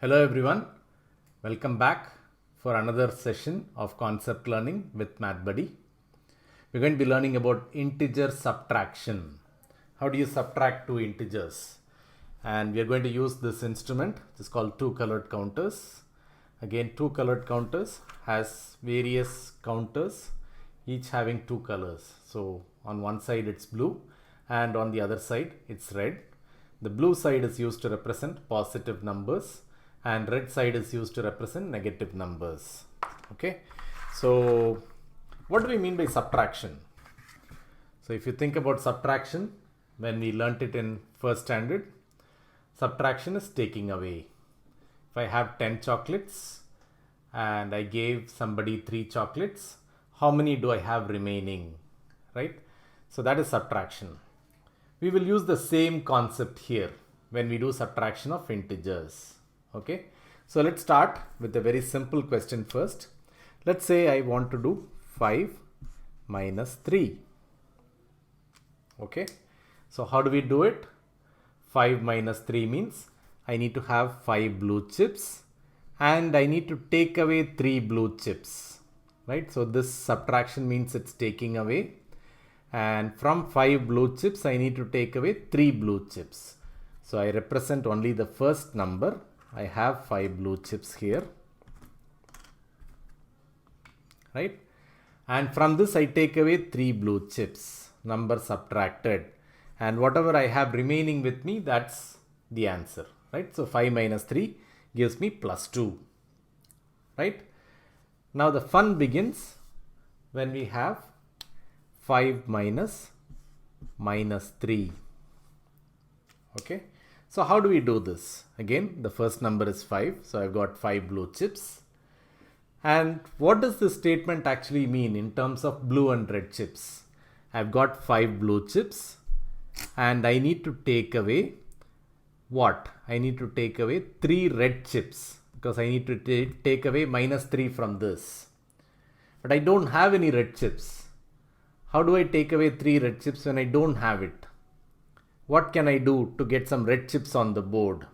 Hello everyone, welcome back for another session of concept learning with MathBuddy. We're going to be learning about integer subtraction. How do you subtract two integers? And we are going to use this instrument. It's called two colored counters. Again, two colored counters has various counters, each having two colors. So on one side it's blue and on the other side it's red. The blue side is used to represent positive numbers and red side is used to represent negative numbers. Okay, so what do we mean by subtraction? So if you think about subtraction, when we learnt it in first standard, subtraction is taking away. If I have 10 chocolates and I gave somebody 3 chocolates, how many do I have remaining, right? So that is subtraction. We will use the same concept here when we do subtraction of integers. Okay, so let's start with a very simple question first. Let's say I want to do 5 minus 3. Okay, so how do we do it? 5 minus 3 means I need to have 5 blue chips and I need to take away 3 blue chips, right? So this subtraction means it's taking away, and from 5 blue chips I need to take away 3 blue chips. So I represent only the first number. I have 5 blue chips here, right? And from this I take away 3 blue chips, number subtracted, and whatever I have remaining with me, that's the answer, right? So 5 minus 3 gives me plus 2, right? Now the fun begins when we have 5 minus 3. Okay, so how do we do this? Again, the first number is 5, so I've got 5 blue chips. And what does this statement actually mean in terms of blue and red chips? I've got 5 blue chips and I need to take away what? I need to take away 3 red chips because I need to take away minus 3 from this. But I don't have any red chips. How do I take away 3 red chips when I don't have it? What can I do to get some red chips on the board?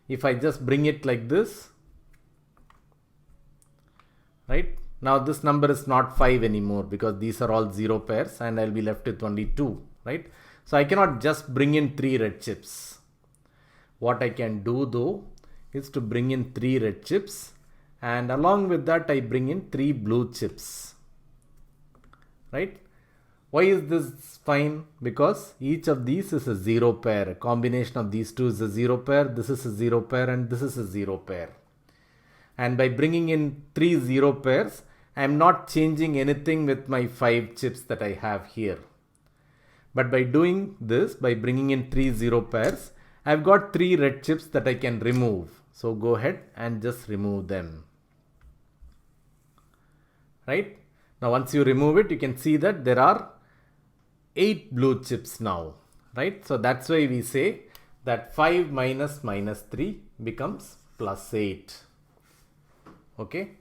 If I just bring it like this, right? Now this number is not 5 anymore because these are all 0 pairs and I'll be left with only 2, right? So I cannot just bring in 3 red chips. What I can do though is to bring in 3 red chips, and along with that I bring in 3 blue chips, right? Why is this fine? Because each of these is a 0 pair. A combination of these two is a 0 pair. This is a 0 pair and this is a 0 pair. And by bringing in 3 0 pairs, I am not changing anything with my 5 chips that I have here. But by doing this, by bringing in 3 0 pairs, I've got 3 red chips that I can remove. So go ahead and just remove them. Right? Now once you remove it, you can see that there are 8 blue chips now, right? So that's why we say that 5 minus 3 becomes plus 8. Okay,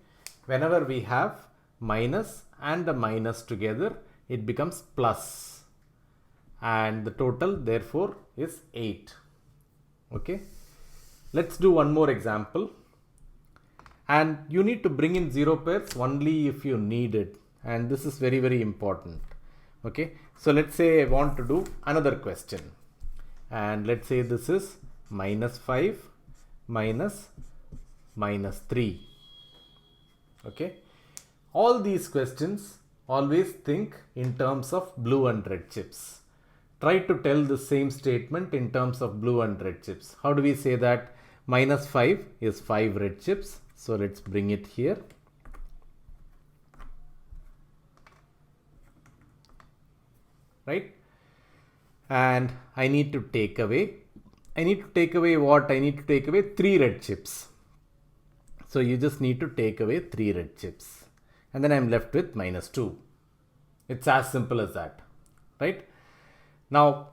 whenever we have minus and a minus together, it becomes plus, and the total therefore is 8. Okay, let's do one more example, and you need to bring in 0 pairs only if you need it, and this is very, very important. Okay, so let's say I want to do another question, and let's say this is minus 5 minus 3. Okay, all these questions always think in terms of blue and red chips. Try to tell the same statement in terms of blue and red chips. How do we say that? Minus 5 is 5 red chips, so let's bring it here. Right? And I need to take away what? I need to take away 3 red chips. So you just need to take away 3 red chips. And then I'm left with minus 2. It's as simple as that. Right? Now,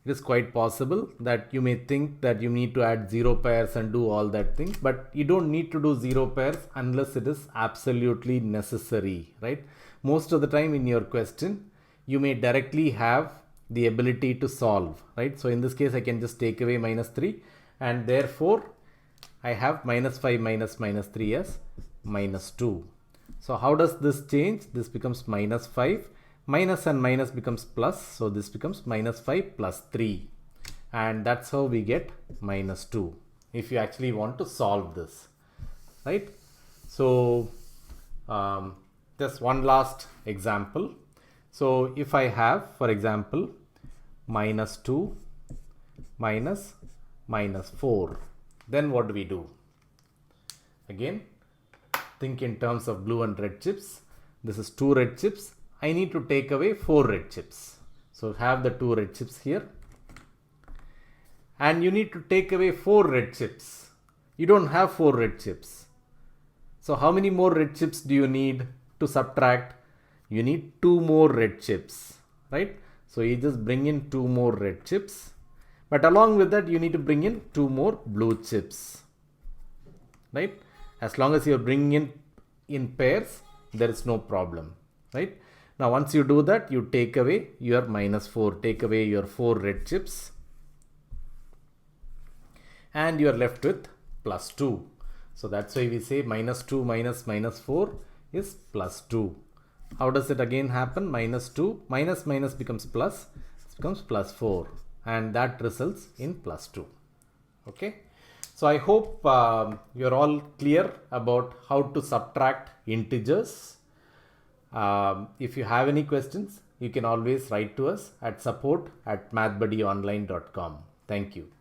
it is quite possible that you may think that you need to add 0 pairs and do all that thing. But you don't need to do 0 pairs unless it is absolutely necessary. Right? Most of the time in your question, you may directly have the ability to solve, right? So in this case, I can just take away minus 3 and therefore I have minus 5 minus minus 3 as minus 2. So how does this change? This becomes minus 5, minus and minus becomes plus, so this becomes minus 5 plus 3, and that's how we get minus 2 if you actually want to solve this, right? So just one last example. So if I have, for example, minus 2 minus minus 4, then what do we do? Again, think in terms of blue and red chips. This is 2 red chips. I need to take away 4 red chips. So have the 2 red chips here. And you need to take away 4 red chips. You don't have 4 red chips. So how many more red chips do you need to subtract? You need 2 more red chips, right? So you just bring in 2 more red chips. But along with that, you need to bring in 2 more blue chips, right? As long as you're bringing in pairs, there is no problem, right? Now, once you do that, you take away your minus 4, take away your 4 red chips, and you are left with plus 2. So that's why we say minus 2 minus minus 4 is plus 2. How does it again happen? Minus 2 minus minus becomes plus, it becomes plus 4, and that results in plus 2. Okay. So I hope you're all clear about how to subtract integers. If you have any questions, you can always write to us at support@mathbuddyonline.com. Thank you.